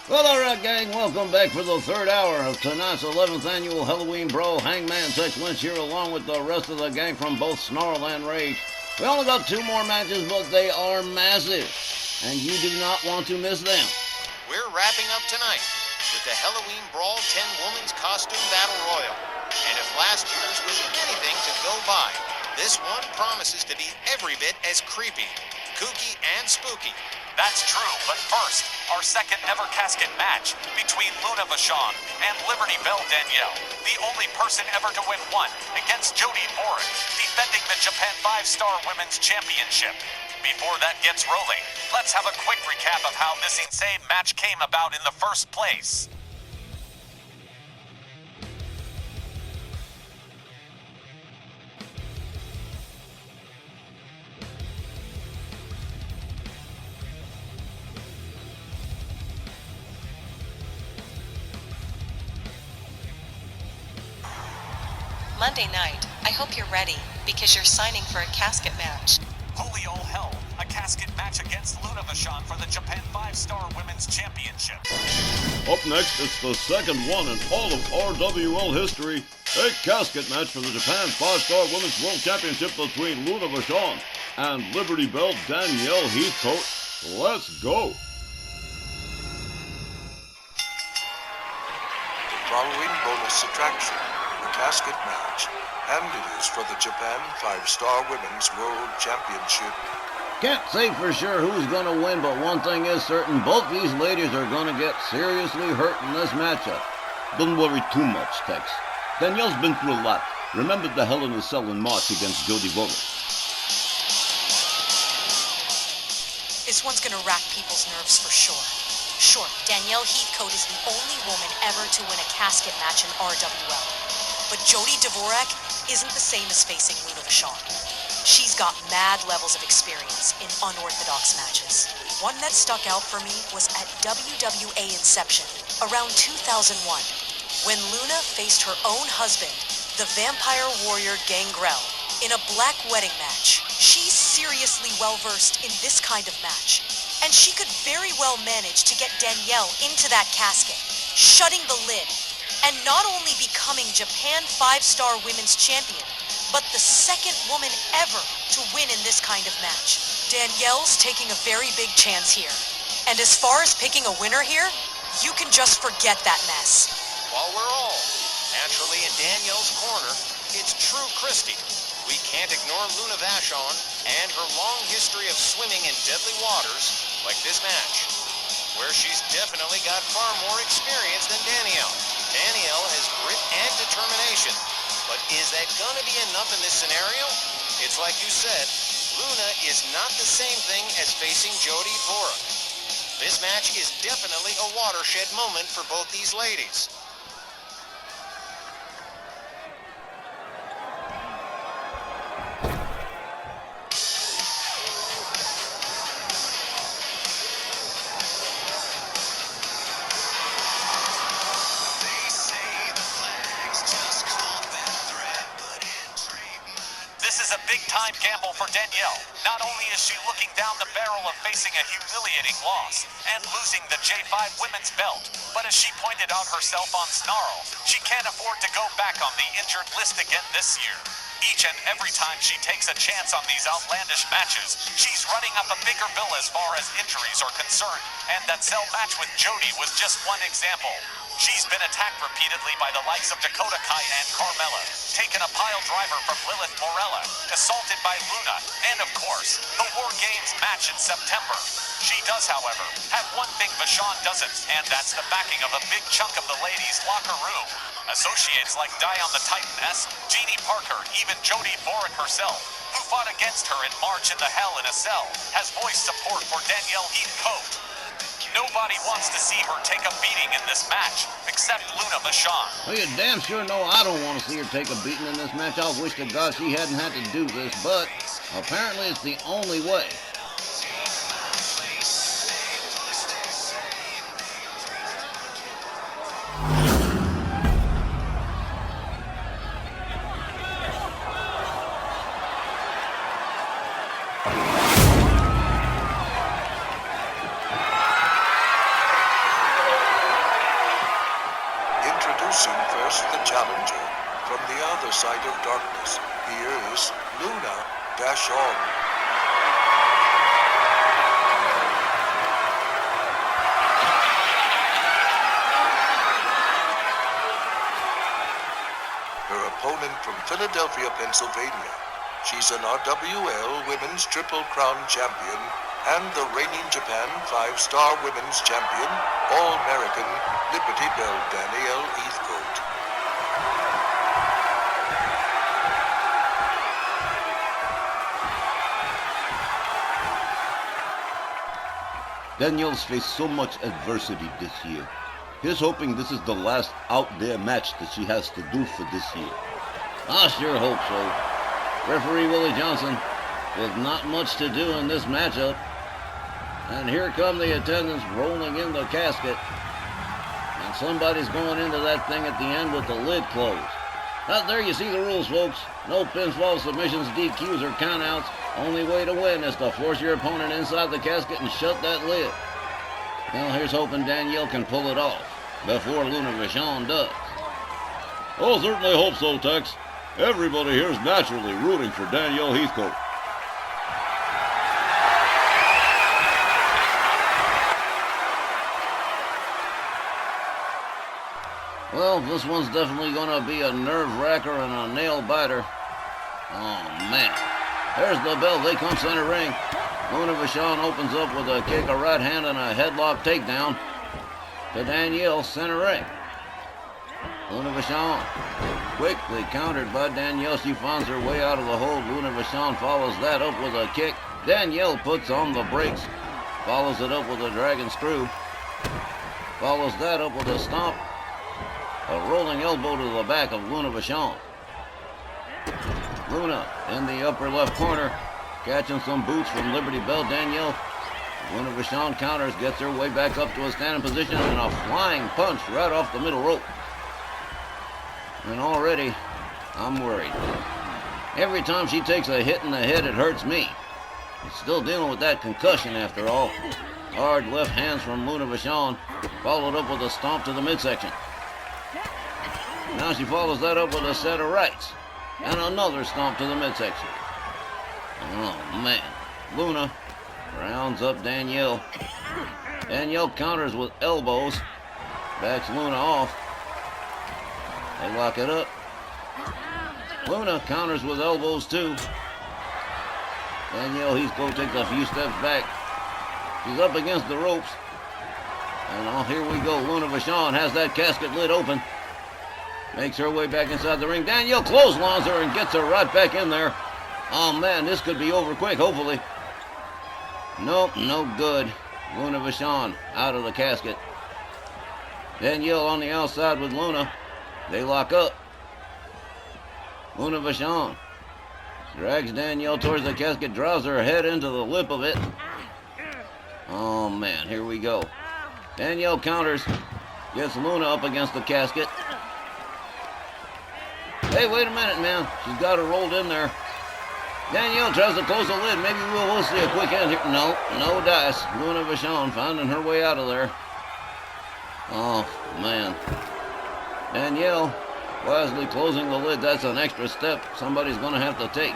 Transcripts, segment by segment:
Well, alright, gang, welcome back for the third hour of tonight's 11th annual Helloween Brawl. Hangman Tex Lynch here along with the rest of the gang from both Snarl and Rage. We only got two more matches, but they are massive, and you do not want to miss them. We're wrapping up tonight with the Helloween Brawl 10 Women's Costume Battle Royal. And if last year's was anything to go by, this one promises to be every bit as creepy, kooky, and spooky. That's true, but first, our second ever casket match between Luna Vachon and Liberty Belle Danielle, the only person ever to win one, against Jody Dvorak, defending the Japan 5-Star Women's Championship. Before that gets rolling, let's have a quick recap of how this insane match came about in the first place. Monday night, I hope you're ready, because you're signing for a casket match. Holy all hell, a casket match against Luna Vachon for the Japan 5-Star Women's Championship. Up next, it's the second one in all of RWL history, a casket match for the Japan 5-Star Women's World Championship between Luna Vachon and Liberty Belle Danielle Heathcote. Let's go! Following bonus attraction, the casket match, and it is for the Japan 5-Star Women's World Championship. Can't say for sure who's going to win, but one thing is certain, both these ladies are going to get seriously hurt in this matchup. Don't worry too much, Tex. Danielle's been through a lot. Remember the Hell in a Cell in March against Jody Dvorak. This one's gonna rack people's nerves for sure. Sure, Danielle Heathcote is the only woman ever to win a casket match in RWL. But Jody Dvorak isn't the same as facing Luna Vachon. She's got mad levels of experience in unorthodox matches. One that stuck out for me was at WWA Inception, around 2001, when Luna faced her own husband, the Vampire Warrior Gangrel, in a black wedding match. She's seriously well-versed in this kind of match, and she could very well manage to get Danielle into that casket, shutting the lid, and not only becoming Japan 5-Star Women's Champion, but the second woman ever to win in this kind of match. Danielle's taking a very big chance here. And as far as picking a winner here, you can just forget that mess. While we're all naturally in Danielle's corner, it's True Christie. We can't ignore Luna Vachon and her long history of swimming in deadly waters like this match, where she's definitely got far more experience than Danielle. Danielle has grit and determination, but is that gonna be enough in this scenario? It's like you said, Luna is not the same thing as facing Jody Dvorak. This match is definitely a watershed moment for both these ladies. This is a big-time gamble for Danielle. Not only is she looking down the barrel of facing a humiliating loss and losing the J5 women's belt, but as she pointed out herself on Snarl, she can't afford to go back on the injured list again this year. Each and every time she takes a chance on these outlandish matches, she's running up a bigger bill as far as injuries are concerned, and that cell match with Jody was just one example. She's been attacked repeatedly by the likes of Dakota Kai and Carmella, taken a pile driver from Lilith Morella, assaulted by Luna, and of course, the War Games match in September. She does, however, have one thing Vachon doesn't, and that's the backing of a big chunk of the ladies' locker room. Associates like Dion the Titaness, Jeannie Parker, even Jody Dvorak herself, who fought against her in March in the Hell in a Cell, has voiced support for Danielle Heathcote. Nobody wants to see her take a beating in this match, except Luna Vachon. Well, you damn sure know I don't want to see her take a beating in this match. I wish to God she hadn't had to do this, but apparently it's the only way. course, the challenger from the other side of darkness. Here is Luna Vachon. Her opponent from Philadelphia, Pennsylvania. She's an RWL Women's Triple Crown Champion and the reigning Japan 5-Star Women's Champion, All-American Liberty Bell Danielle Heathcote. Danielle's faced so much adversity this year. Here's hoping this is the last out there match that she has to do for this year. I sure hope so. Referee Willie Johnson with not much to do in this matchup. And here come the attendants rolling in the casket. And somebody's going into that thing at the end with the lid closed. Out there you see the rules, folks. No pinfall, submissions, DQs, or countouts. Only way to win is to force your opponent inside the casket and shut that lid. Well, here's hoping Danielle can pull it off before Luna Vachon does. Oh, certainly hope so, Tex. Everybody here is naturally rooting for Danielle Heathcote. Well, this one's definitely going to be a nerve-wracker and a nail-biter. Oh, man. There's the bell. They come center ring. Luna Vachon opens up with a kick, a right hand, and a headlock takedown to Danielle, center ring. Luna Vachon quickly countered by Danielle. She finds her way out of the hold. Luna Vachon follows that up with a kick. Danielle puts on the brakes. Follows it up with a dragon screw. Follows that up with a stomp. A rolling elbow to the back of Luna Vachon. Luna in the upper left corner, catching some boots from Liberty Bell. Danielle. Luna Vachon counters, gets her way back up to a standing position, and a flying punch right off the middle rope. And already, I'm worried. Every time she takes a hit in the head, it hurts me. Still dealing with that concussion after all. Hard left hands from Luna Vachon, followed up with a stomp to the midsection. Now she follows that up with a set of rights. And another stomp to the midsection. Oh, man. Luna rounds up Danielle. Danielle counters with elbows. Backs Luna off. They lock it up. Luna counters with elbows, too. Danielle Heathcote takes a few steps back. She's up against the ropes. And oh, here we go. Luna Vachon has that casket lid open. Makes her way back inside the ring. Danielle clotheslines her and gets her right back in there. Oh, man, this could be over quick, hopefully. Nope, no good. Luna Vachon out of the casket. Danielle on the outside with Luna. They lock up. Luna Vachon drags Danielle towards the casket, drives her head into the lip of it. Oh, man, here we go. Danielle counters, gets Luna up against the casket. Hey, wait a minute, man. She's got her rolled in there. Danielle tries to close the lid. Maybe we'll see a quick end here. No, no dice. Luna Vachon finding her way out of there. Oh, man. Danielle wisely closing the lid. That's an extra step somebody's going to have to take.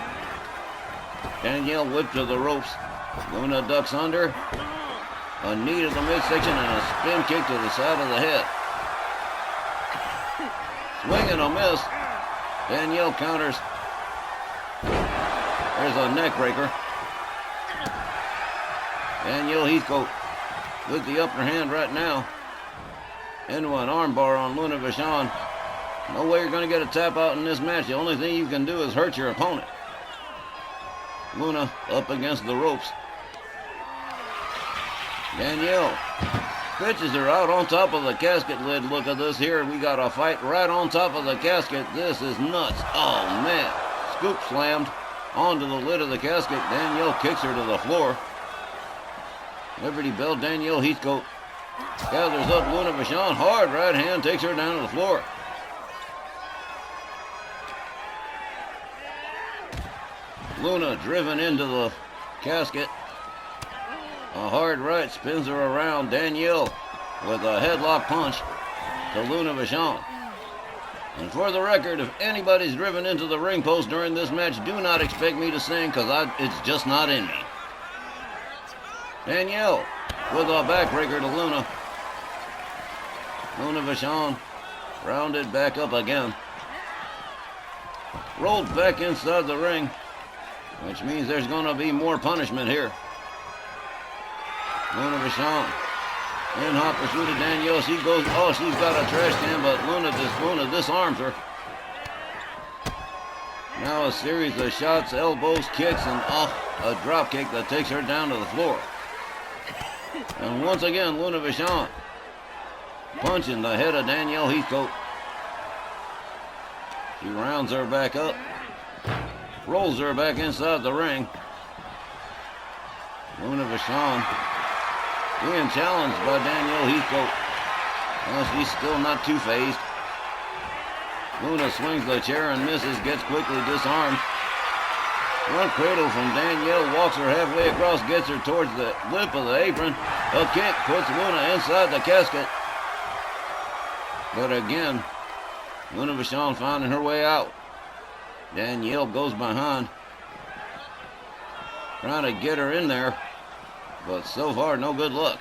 Danielle whipped to the ropes. Luna ducks under. A knee to the midsection and a spin kick to the side of the head. Swing and a miss. Danielle counters. There's a neck breaker. Danielle Heathcote with the upper hand right now. Into an armbar on Luna Vachon. No way you're going to get a tap out in this match. The only thing you can do is hurt your opponent. Luna up against the ropes. Danielle pitches her out on top of the casket lid. Look at this here. We got a fight right on top of the casket. This is nuts. Oh, man. Scoop slammed onto the lid of the casket. Danielle kicks her to the floor. Liberty Bell, Danielle Heathcote gathers up Luna Vachon. Hard right hand takes her down to the floor. Luna driven into the casket. A hard right spins her around. Danielle with a headlock punch to Luna Vachon. And for the record, if anybody's driven into the ring post during this match, do not expect me to sing, because it's just not in me. Danielle with a backbreaker to Luna. Luna Vachon rounded back up again. Rolled back inside the ring, which means there's going to be more punishment here. Luna Vachon in hot pursuit of Danielle. She goes, oh, she's got a trash can, but Luna disarms her. Now a series of shots, elbows, kicks, and a drop kick that takes her down to the floor. And once again, Luna Vachon punching the head of Danielle Heathcote. She rounds her back up, rolls her back inside the ring. Luna Vachon being challenged by Danielle Heathcote. Well, she's still not too phased. Luna swings the chair and misses, gets quickly disarmed. One cradle from Danielle, walks her halfway across, gets her towards the lip of the apron. A kick puts Luna inside the casket. But again, Luna Vachon finding her way out. Danielle goes behind, trying to get her in there, but so far no good luck.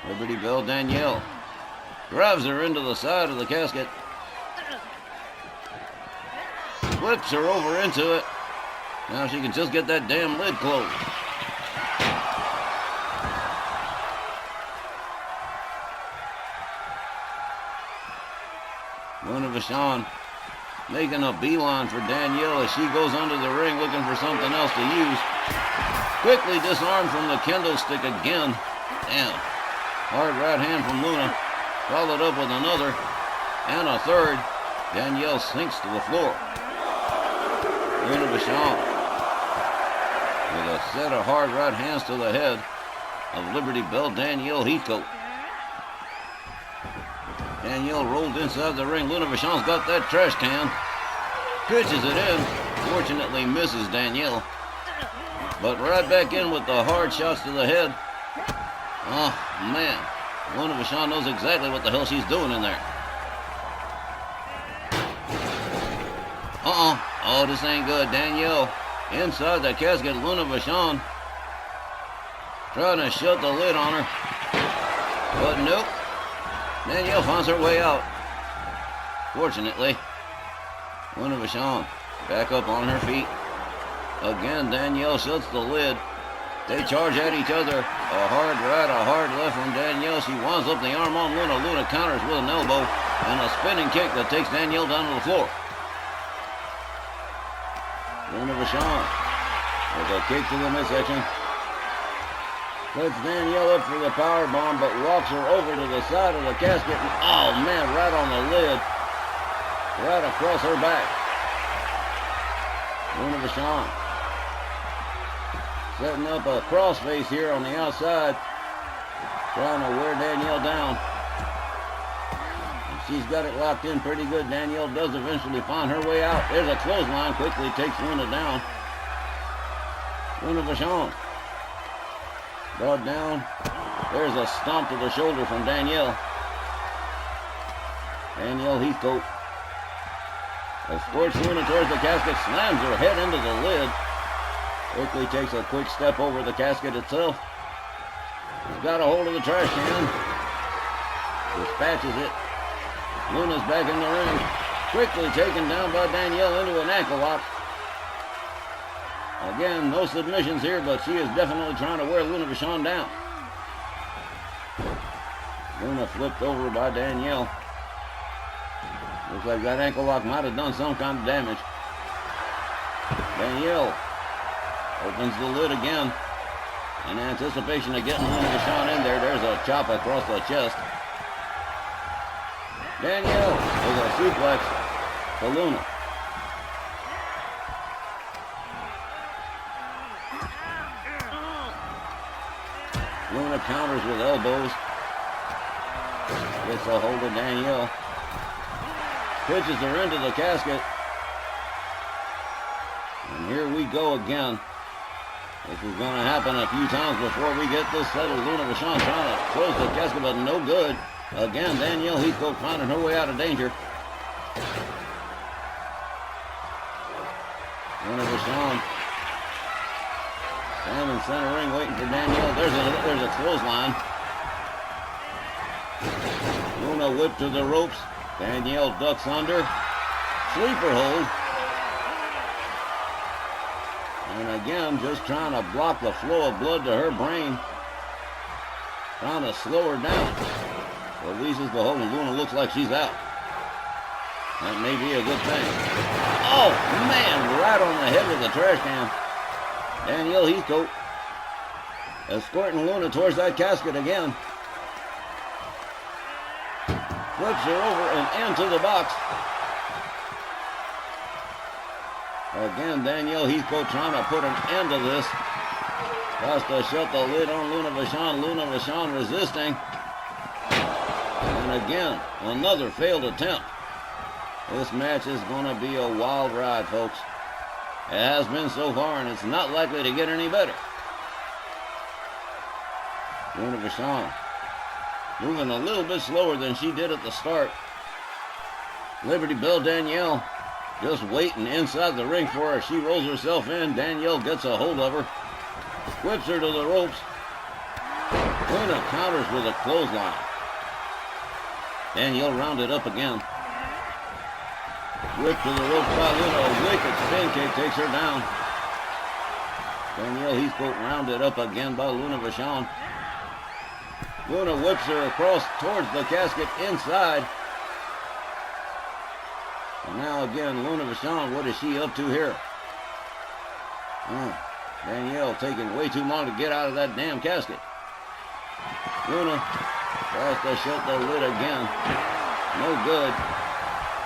Liberty Bell Danielle drives her into the side of the casket, flips her over into it. Now she can just get that damn lid closed. Luna Vachon making a beeline for Danielle as she goes under the ring looking for something else to use. Quickly disarmed from the kendo stick again. Damn. Hard right hand from Luna. Followed up with another and a third. Danielle sinks to the floor. Luna Vachon with a set of hard right hands to the head of Liberty Bell Danielle Heathcote. Danielle rolled inside the ring. Luna Vachon's got that trash can. Pitches it in. Fortunately misses Danielle. But right back in with the hard shots to the head. Oh, man. Luna Vachon knows exactly what the hell she's doing in there. Oh, this ain't good. Danielle inside the casket. Luna Vachon trying to shut the lid on her. But nope. Danielle finds her way out. Fortunately, Luna Vachon back up on her feet. Again, Danielle shuts the lid. They charge at each other. A hard right, a hard left from Danielle. She winds up the arm on Luna. Luna counters with an elbow and a spinning kick that takes Danielle down to the floor. Luna Vachon with a kick to the midsection. Puts Danielle up for the power bomb, but walks her over to the side of the casket. Oh man, right on the lid. Right across her back. Luna Vachon setting up a crossface here on the outside. Trying to wear Danielle down. And she's got it locked in pretty good. Danielle does eventually find her way out. There's a clothesline, quickly takes Luna down. Luna Vachon brought down. There's a stomp to the shoulder from Danielle. Danielle Heathcote escorts Luna towards the casket, slams her head into the lid. Quickly takes a quick step over the casket itself. She's got a hold of the trash can. Dispatches it. Luna's back in the ring. Quickly taken down by Danielle into an ankle lock. Again, no submissions here, but she is definitely trying to wear Luna Vachon down. Luna flipped over by Danielle. Looks like that ankle lock might have done some kind of damage. Danielle opens the lid again. In anticipation of getting Luna Vachon in there, there's a chop across the chest. Danielle with a suplex to Luna. Luna counters with elbows. Gets a hold of Danielle. Pitches her into the casket. And here we go again. This is going to happen a few times before we get this settled. Luna Vachon trying to close the casket, but no good. Again, Danielle Heathcote finding her way out of danger. Luna Vachon. Standing center ring waiting for Danielle. There's a clothesline. Luna whipped to the ropes. Danielle ducks under. Sleeper hold. And again, just trying to block the flow of blood to her brain. Trying to slow her down. Releases the hold and Luna looks like she's out. That may be a good thing. Oh, man, right on the head with the trash can. Danielle Heathcote escorting Luna towards that casket again. Flips her over and into the box. Again, Danielle Heathcote trying to put an end to this. Tries to shut the lid on Luna Vachon. Luna Vachon resisting. And again, another failed attempt. This match is going to be a wild ride, folks. It has been so far, and it's not likely to get any better. Luna Vachon moving a little bit slower than she did at the start. Liberty Bell Danielle just waiting inside the ring for her. She rolls herself in. Danielle gets a hold of her. Whips her to the ropes. Luna counters with a clothesline. Danielle rounded up again. Whip to the ropes by Luna. A wicked spin kick takes her down. Danielle Heathcote rounded up again by Luna Vachon. Luna whips her across towards the casket inside. And now again, Luna Vachon, what is she up to here? Danielle taking way too long to get out of that damn casket. Luna tries to shut the lid again. No good.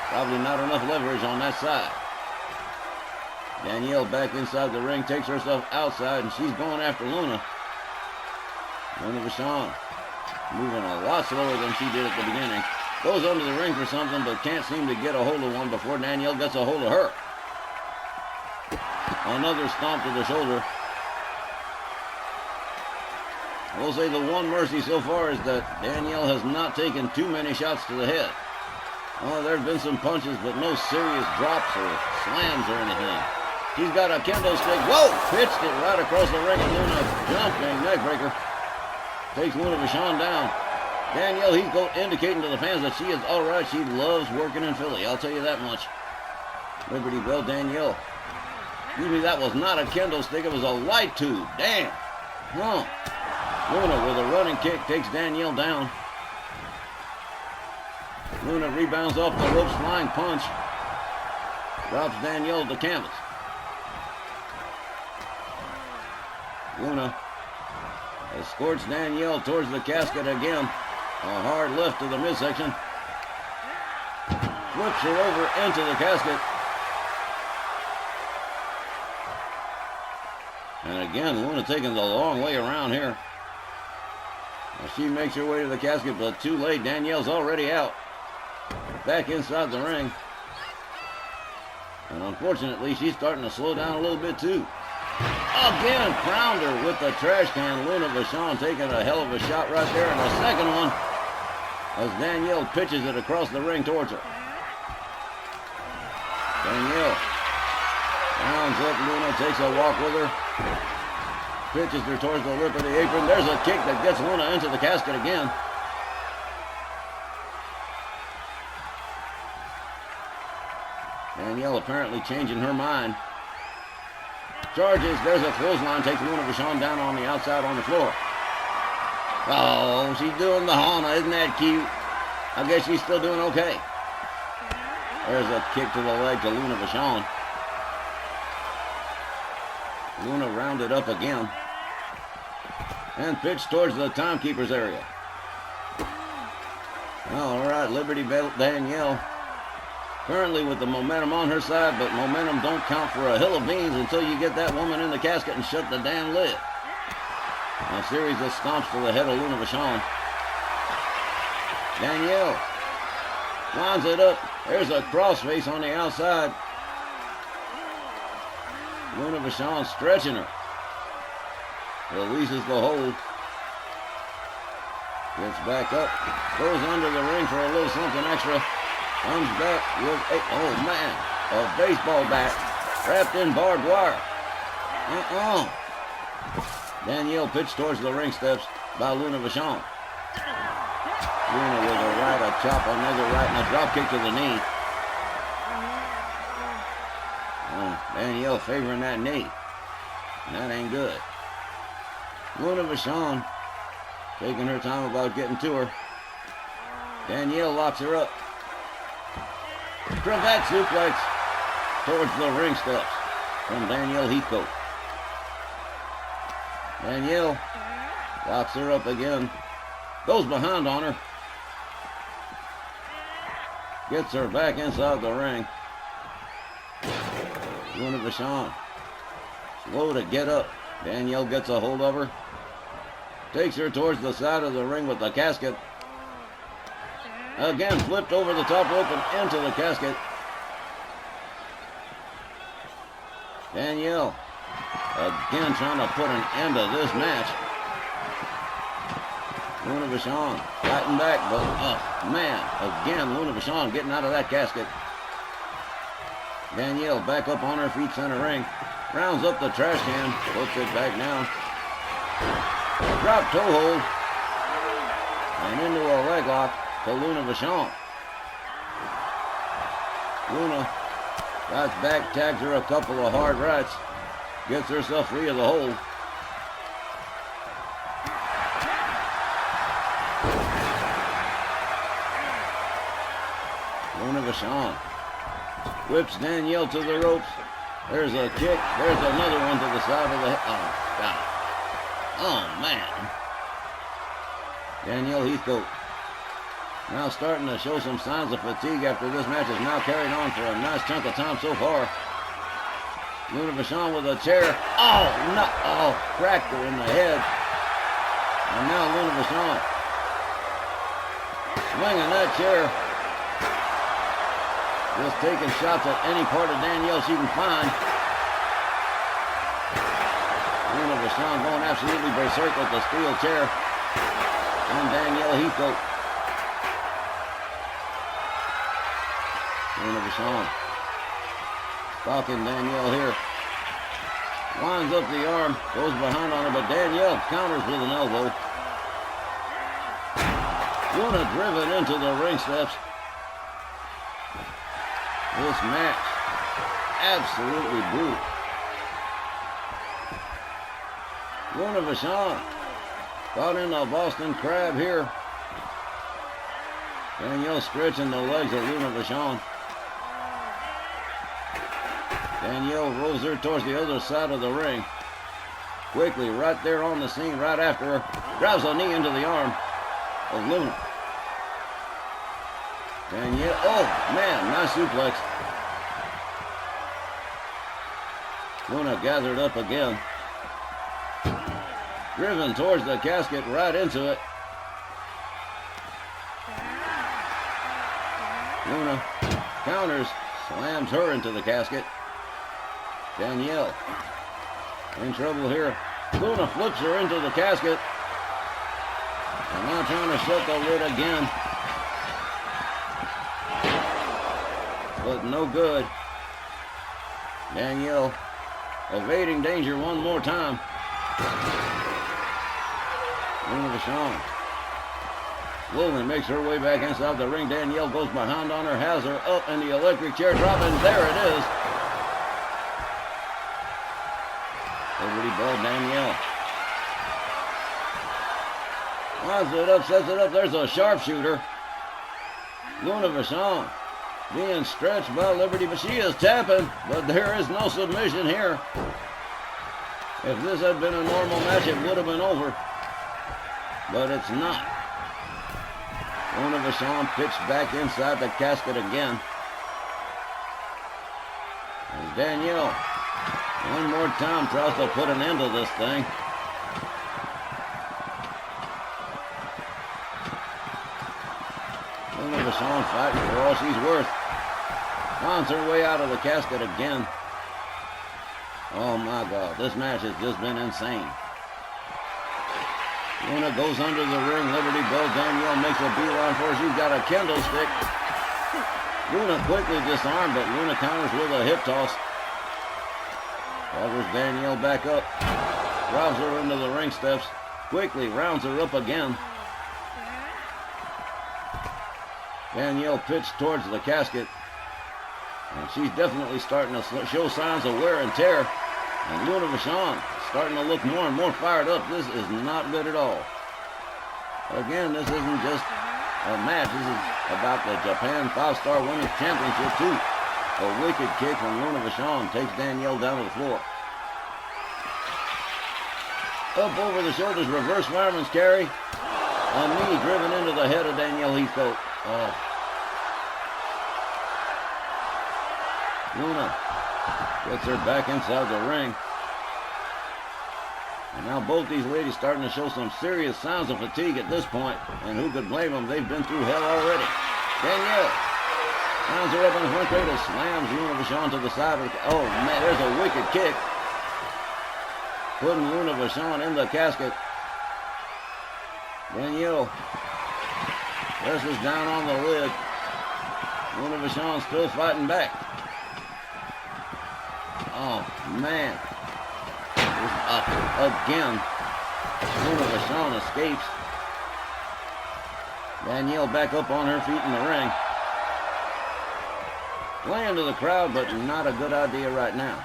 Probably not enough leverage on that side. Danielle back inside the ring, takes herself outside, and she's going after Luna. Luna Vachon moving a lot slower than she did at the beginning. Goes under the ring for something, but can't seem to get a hold of one before Danielle gets a hold of her. Another stomp to the shoulder. I will say the one mercy so far is that Danielle has not taken too many shots to the head. Oh, there have been some punches, but no serious drops or slams or anything. She's got a kendo stick. Whoa! Pitched it right across the ring, and Luna jumping neckbreaker. Takes Luna Vachon down. Danielle Heathcote indicating to the fans that she is all right. She loves working in Philly. I'll tell you that much. Liberty Bell Danielle. Excuse me, that was not a kendo stick. It was a light tube. Damn. Luna with a running kick takes Danielle down. Luna rebounds off the ropes, flying punch. Drops Danielle to canvas. Luna escorts Danielle towards the casket again. A hard left to the midsection. Flips her over into the casket. And again, Luna taking the long way around here. Now she makes her way to the casket, but too late. Danielle's already out. Back inside the ring. And unfortunately, she's starting to slow down a little bit too. Again, crowned her with the trash can. Luna Vachon taking a hell of a shot right there. And a second one as Danielle pitches it across the ring towards her. Danielle rounds up Luna, takes a walk with her. Pitches her towards the lip of the apron. There's a kick that gets Luna into the casket again. Danielle apparently changing her mind. Charges, there's a clothesline, takes Luna Vachon down on the outside on the floor. Oh, she's doing the Hana, isn't that cute? I guess she's still doing okay. There's a kick to the leg to Luna Vachon. Luna rounded up again. And pitched towards the timekeeper's area. All right, Liberty Bell Danielle. Currently with the momentum on her side, but momentum don't count for a hill of beans until you get that woman in the casket and shut the damn lid. A series of stomps to the head of Luna Vachon. Danielle lines it up. There's a crossface on the outside. Luna Vachon stretching her. Releases the hold. Gets back up. Goes under the ring for a little something extra. Comes back with a, oh man, a baseball bat wrapped in barbed wire. Danielle pitched towards the ring steps by Luna Vachon. Luna with a right, a chop, another right, and a drop kick to the knee. Danielle favoring that knee. That ain't good. Luna Vachon taking her time about getting to her. Danielle locks her up. Cravat suplex towards the ring steps from Danielle Heathcote. Danielle locks her up again. Goes behind on her. Gets her back inside the ring. Luna Vachon slow to get up. Danielle gets a hold of her. Takes her towards the side of the ring with the casket. Again flipped over the top rope and into the casket. Danielle again trying to put an end to this match. Luna Vachon fighting back, but oh man, again Luna Vachon getting out of that casket. Danielle back up on her feet, center ring. Rounds up the trash can, puts it back down. Drop toe hold. And into a leg lock to Luna Vachon. Luna got back, tags her a couple of hard rights. Gets herself free of the hold. Luna Vachon whips Danielle to the ropes. There's a kick. There's another one to the side of the head. Oh, God. Oh, man. Danielle Heathcote now starting to show some signs of fatigue after this match is now carried on for a nice chunk of time so far. Luna Vachon with a chair. Oh, no. Oh, cracked her in the head. And now Luna Vachon swinging that chair. Just taking shots at any part of Danielle she can find. Luna Vachon going absolutely berserk with the steel chair on Danielle Heathcote. Luna Vachon stalking Danielle here. Winds up the arm, goes behind on her, but Danielle counters with an elbow. Luna driven into the ring steps. This match, absolutely brutal. Luna Vachon caught in the Boston Crab here. Danielle stretching the legs of Luna Vachon. Danielle rolls her towards the other side of the ring. Quickly, right there on the scene, right after her, drives a knee into the arm of Luna. Danielle, oh man, nice suplex. Luna gathered up again. Driven towards the casket, right into it. Luna counters, slams her into the casket. Danielle in trouble here. Luna flips her into the casket. And now trying to shut the lid again. But no good. Danielle evading danger one more time. Luna Vachon slowly makes her way back inside the ring. Danielle goes behind on her, has her up in the electric chair drop, and there it is. Liberty Bell, Danielle. Winds it up, sets it up. There's a sharpshooter. Luna Vachon being stretched by Liberty, but she is tapping, but there is no submission here. If this had been a normal match, it would have been over, but it's not. Luna Vachon pitched back inside the casket again. And Danielle, one more time, tries to put an end to this thing. Luna Vachon fighting for all she's worth. Finds her way out of the casket again. Oh my God, this match has just been insane. Luna goes under the ring. Liberty Bell Danielle makes a beeline for her. She's got a kendo stick. Luna quickly disarmed, but Luna counters with a hip toss. Covers Danielle back up. Drives her into the ring steps. Quickly rounds her up again. Danielle pitched towards the casket. And she's definitely starting to show signs of wear and tear. And Luna Vachon starting to look more and more fired up. This is not good at all. Again, this isn't just a match. This is about the Japan 5-Star Women's Championship too. A wicked kick from Luna Vachon takes Danielle down to the floor. Up over the shoulders, reverse fireman's carry. A knee driven into the head of Danielle Heathcote. Oh. Luna gets her back inside the ring. And now both these ladies starting to show some serious signs of fatigue at this point. And who could blame them? They've been through hell already. Danielle rounds her up in the front cradle, slams Luna Vachon to the side. Oh man, there's a wicked kick. Putting Luna Vachon in the casket. Danielle presses down on the lid. Luna Vachon still fighting back. Oh man. Again. Luna Vachon escapes. Danielle back up on her feet in the ring. Playing to the crowd, but not a good idea right now.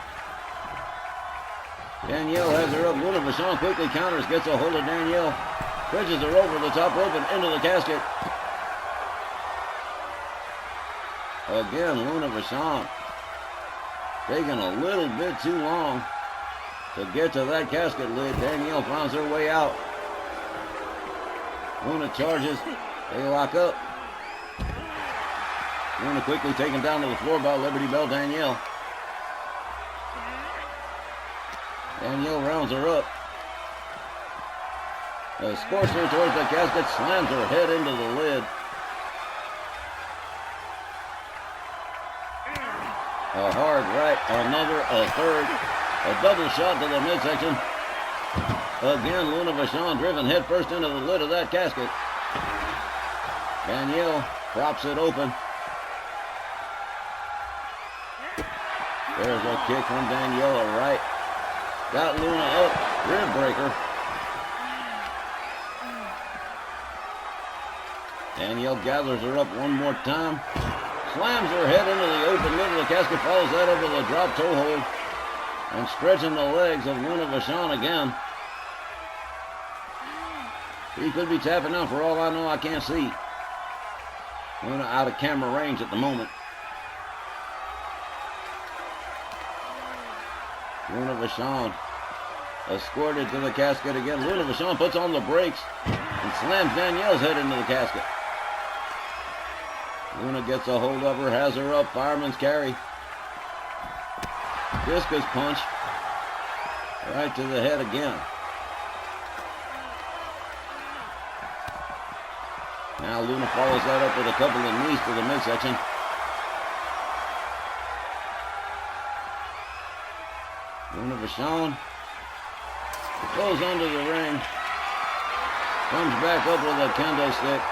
Danielle has her up. Luna Vachon quickly counters, gets a hold of Danielle. Bridges her over the top rope and into the casket. Again, Luna Vachon taking a little bit too long to get to that casket lid. Danielle finds her way out. Luna charges. They lock up. Luna quickly taken down to the floor by Liberty Bell Danielle. Danielle rounds her up. Escorts her towards the casket, slams her head into the lid. A hard right, another, a third, a double shot to the midsection. Again, Luna Vachon driven headfirst into the lid of that casket. Danielle props it open. There's a kick from Danielle, a right. Got Luna up, rib breaker. Danielle gathers her up one more time. Slams her head into the open lid of the casket, follows that up with a drop toe hold. And stretching the legs of Luna Vachon again. He could be tapping out for all I know. I can't see. Luna out of camera range at the moment. Luna Vachon escorted to the casket again. Luna Vachon puts on the brakes and slams Danielle's head into the casket. Luna gets a hold of her, has her up, fireman's carry. Discus punch. Right to the head again. Now Luna follows that up with a couple of knees to the midsection. Luna Vachon goes under the ring. Comes back up with a kendo stick.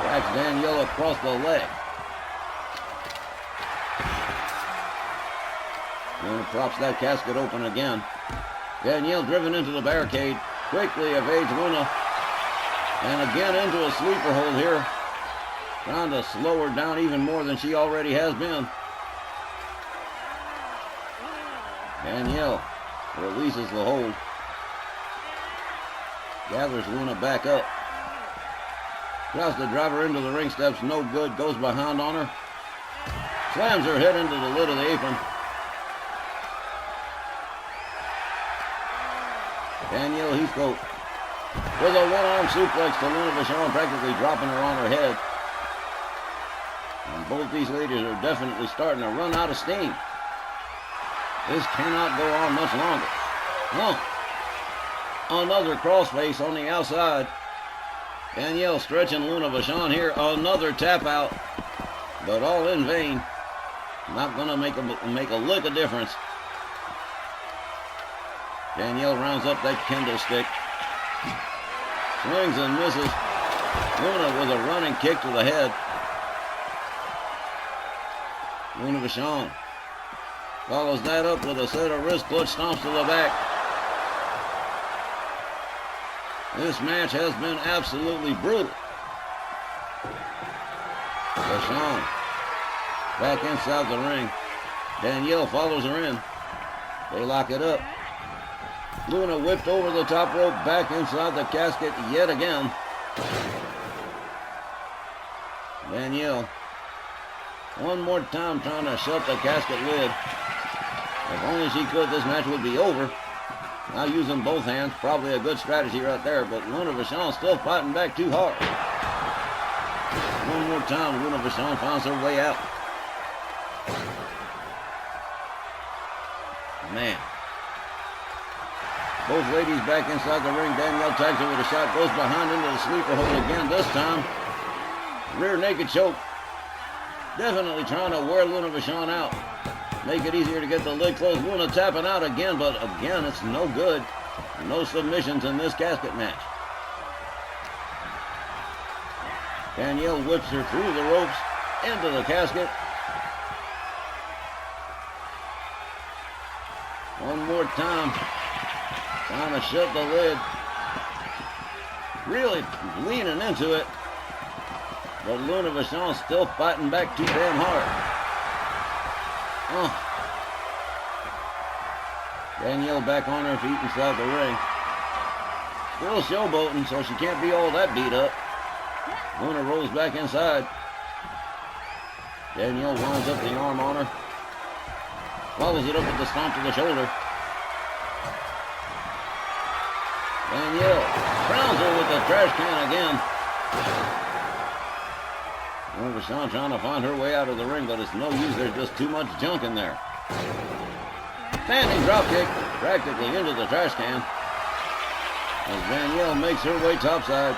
Cracks Danielle across the leg. Luna props that casket open again. Danielle driven into the barricade. Quickly evades Luna. And again into a sleeper hold here. Trying to slow her down even more than she already has been. Danielle releases the hold. Gathers Luna back up. Tries to drive her into the ring steps. No good. Goes behind on her. Slams her head into the lid of the apron. Danielle Heathcote with a one-arm suplex to Luna Vachon, practically dropping her on her head. And both these ladies are definitely starting to run out of steam. This cannot go on much longer. Another crossface on the outside. Danielle stretching Luna Vachon here. Another tap out. But all in vain. Not going to make a lick of difference. Danielle rounds up that kendo stick. Swings and misses. Luna with a running kick to the head. Luna Vachon follows that up with a set of wrist clutch stomps to the back. This match has been absolutely brutal. Vachon back inside the ring. Danielle follows her in. They lock it up. Luna whipped over the top rope back inside the casket yet again. Danielle one more time trying to shut the casket lid. If only she could, this match would be over. Now using both hands, probably a good strategy right there, but Luna Vachon still fighting back too hard. One more time, Luna Vachon finds her way out. Man. Both ladies back inside the ring. Danielle tags her with a shot, goes behind into the sleeper hold again. This time, rear naked choke. Definitely trying to wear Luna Vachon out. Make it easier to get the lid closed. Luna tapping out again, but again, it's no good. No submissions in this casket match. Danielle whips her through the ropes into the casket. One more time. Trying to shut the lid. Really leaning into it. But Luna Vachon still fighting back too damn hard. Oh. Danielle back on her feet inside the ring. Still showboating, so she can't be all that beat up. Luna rolls back inside. Danielle winds up the arm on her. Follows it up with the stomp to the shoulder. Danielle crowns her with the trash can again. Luna Vachon trying to find her way out of the ring, but it's no use. There's just too much junk in there. Standing dropkick practically into the trash can. As Danielle makes her way topside.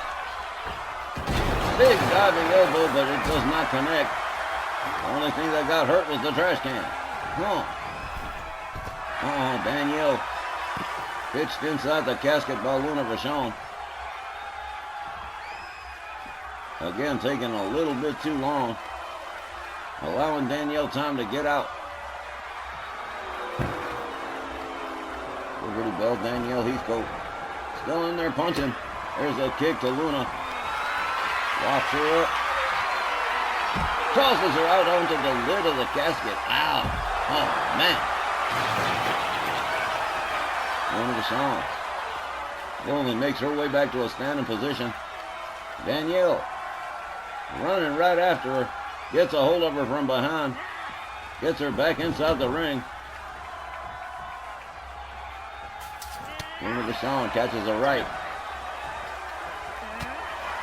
Big diving elbow, but it does not connect. The only thing that got hurt was the trash can. Danielle pitched inside the casket by Luna Vachon. Again, taking a little bit too long. Allowing Danielle time to get out. Liberty Bell, Danielle Heathcote. Still in there punching. There's a kick to Luna. Locks her up. Tosses her out onto the lid of the casket. Ow. Oh, man. Luna Vachon. Only makes her way back to a standing position. Danielle running right after her. Gets a hold of her from behind. Gets her back inside the ring. Luna Vachon catches a right.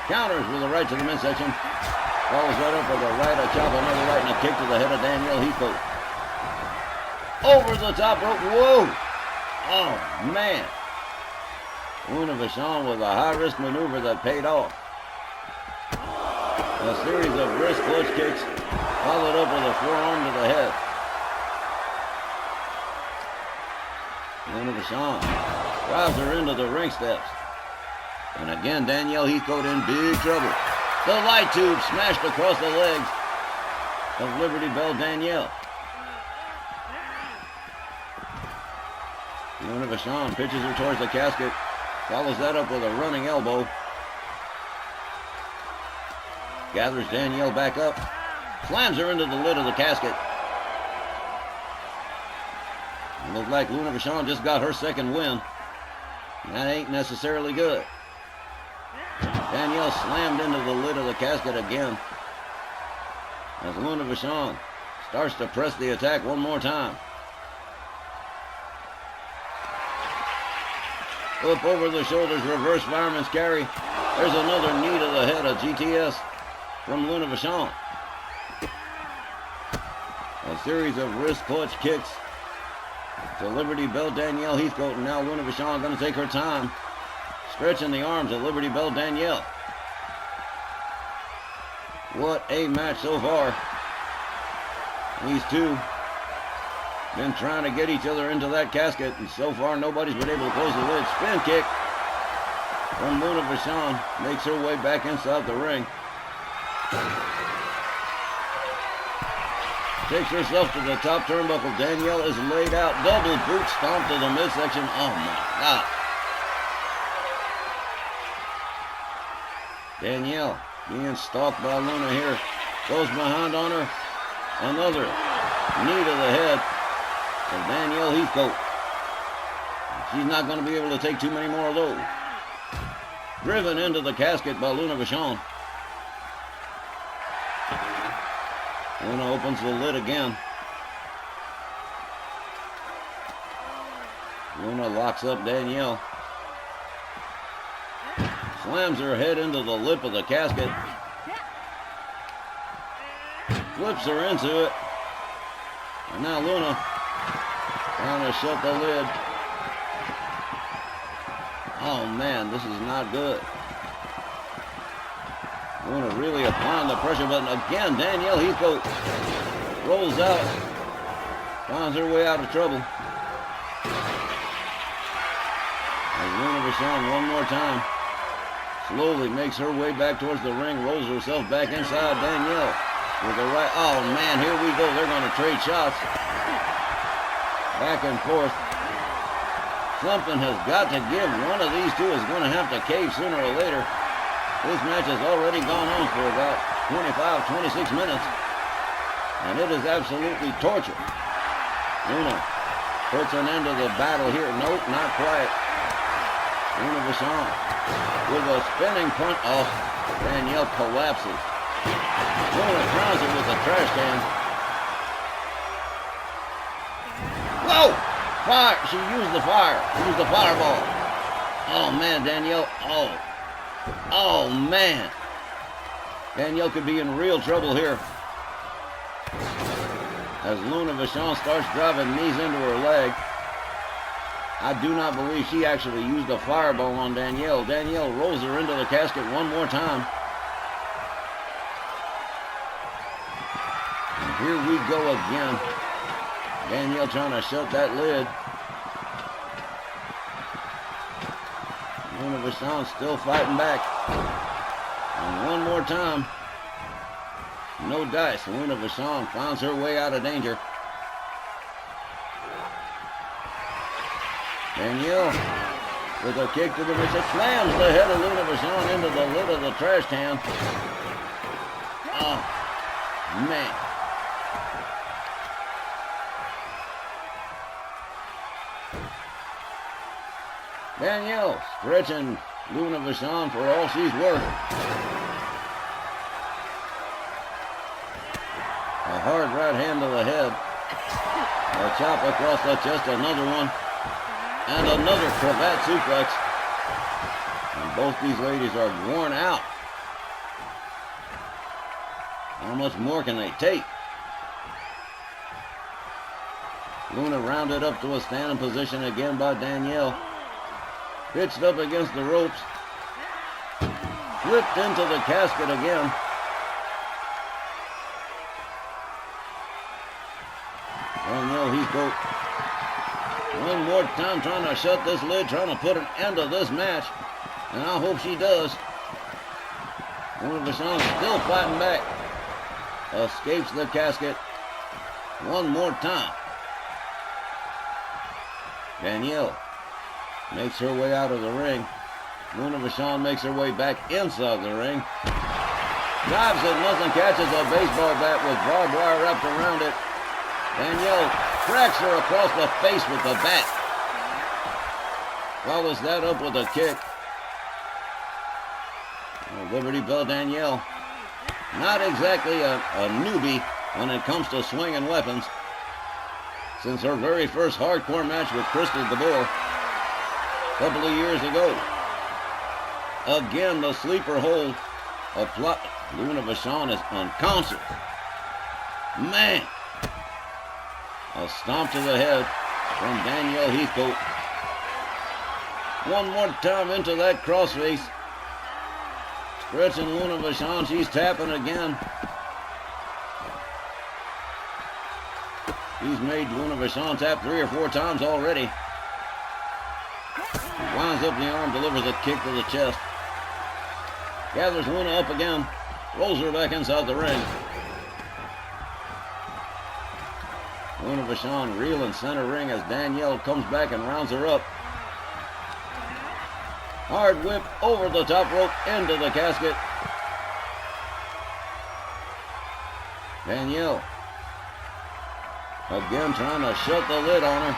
Counters with a right to the midsection. Follows right up with a right, a chop, another right, and a kick to the head of Danielle Heathcote. Over the top rope. Whoa! Oh, man. Luna Vachon with a high-risk maneuver that paid off. A series of wrist clutch kicks, followed up with a forearm to the head. Luna Vachon drives her into the ring steps. And again, Danielle Heathcote in big trouble. The light tube smashed across the legs of Liberty Bell Danielle. Luna Vachon pitches her towards the casket. Follows that up with a running elbow. Gathers Danielle back up. Slams her into the lid of the casket. It looks like Luna Vachon just got her second win. That ain't necessarily good. Danielle slammed into the lid of the casket again. As Luna Vachon starts to press the attack one more time. Up over the shoulders, reverse fireman's carry. There's another knee to the head of GTS from Luna Vachon. A series of wrist clutch kicks to Liberty Bell Danielle Heathcote, and now Luna Vachon going to take her time, stretching the arms of Liberty Bell Danielle. What a match so far. These two been trying to get each other into that casket, and so far nobody's been able to close the lid. Spin kick from Luna Vachon, makes her way back inside the ring. Takes herself to the top turnbuckle. Danielle is laid out. Double boot stomp to the midsection. Oh my God. Danielle being stalked by Luna here. Goes behind on her. Another knee to the head of Danielle Heathcote. She's not going to be able to take too many more of those. Driven into the casket by Luna Vachon. Luna opens the lid again. Luna locks up Danielle. Slams her head into the lip of the casket. Flips her into it. And now Luna trying to shut the lid. Oh man, this is not good. Luna really applying the pressure button. Again, Danielle Heathcote rolls out. Finds her way out of trouble. As Luna Vachon one more time slowly makes her way back towards the ring. Rolls herself back inside Danielle with the right. Oh man, here we go. They're going to trade shots. Back and forth. Something has got to give. One of these two is going to have to cave sooner or later. This match has already gone on for about 25, 26 minutes. And it is absolutely torture. Luna puts an end to the battle here. Nope, not quite. Luna Vachon with a spinning punch. Oh, Danielle collapses. Luna crowns it with a trash can. Whoa! Fire! She used the fire. Used the fireball. Oh man, Danielle. Oh man. Danielle could be in real trouble here. As Luna Vachon starts driving knees into her leg. I do not believe she actually used a fireball on Danielle. Danielle rolls her into the casket one more time. And here we go again. Danielle trying to shut that lid. Luna Vachon still fighting back. And one more time. No dice. Luna Vachon finds her way out of danger. Danielle with a kick to the midsection. Slams the head of Luna Vachon into the lid of the trash can. Oh, man. Danielle stretching Luna Vachon for all she's worth. A hard right hand to the head. A chop across the chest, another one. And another cravat suplex. And both these ladies are worn out. How much more can they take? Luna rounded up to a standing position again by Danielle. Pitched up against the ropes. Flipped into the casket again. Danielle Heathcote one more time trying to shut this lid, trying to put an end to this match. And I hope she does. Luna Vachon still fighting back. Escapes the casket one more time. Danielle makes her way out of the ring. Luna Vachon makes her way back inside the ring. Dives at nothing, catches a baseball bat with barbed wire wrapped around it. Danielle cracks her across the face with the bat. Follows that up with a kick. Liberty Bell Danielle, not exactly a newbie when it comes to swinging weapons. Since her very first hardcore match with Crystal Gabor a couple of years ago. Again, the sleeper hold applied. Luna Vachon is unconscious. Man. A stomp to the head from Danielle Heathcote. One more time into that crossface. Stretching Luna Vachon. She's tapping again. She She's made Luna Vachon tap 3 or 4 times already. Winds up the arm, delivers a kick to the chest. Gathers Luna up again. Rolls her back inside the ring. Luna Vachon reeling center ring as Danielle comes back and rounds her up. Hard whip over the top rope into the casket. Danielle again trying to shut the lid on her.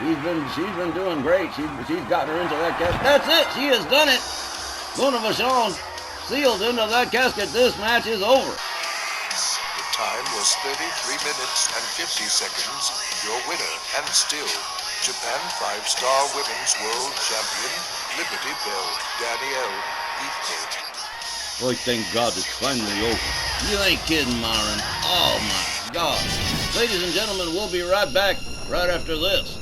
She's been doing great. She's gotten her into that casket. That's it. She has done it. Luna Vachon sealed into that casket. This match is over. The time was 33 minutes and 50 seconds. Your winner and still Japan 5-star Women's World Champion, Liberty Bell, Danielle Heathcote. Boy, thank God it's finally over. You ain't kidding, Myron. Oh my God. Ladies and gentlemen, we'll be right back right after this.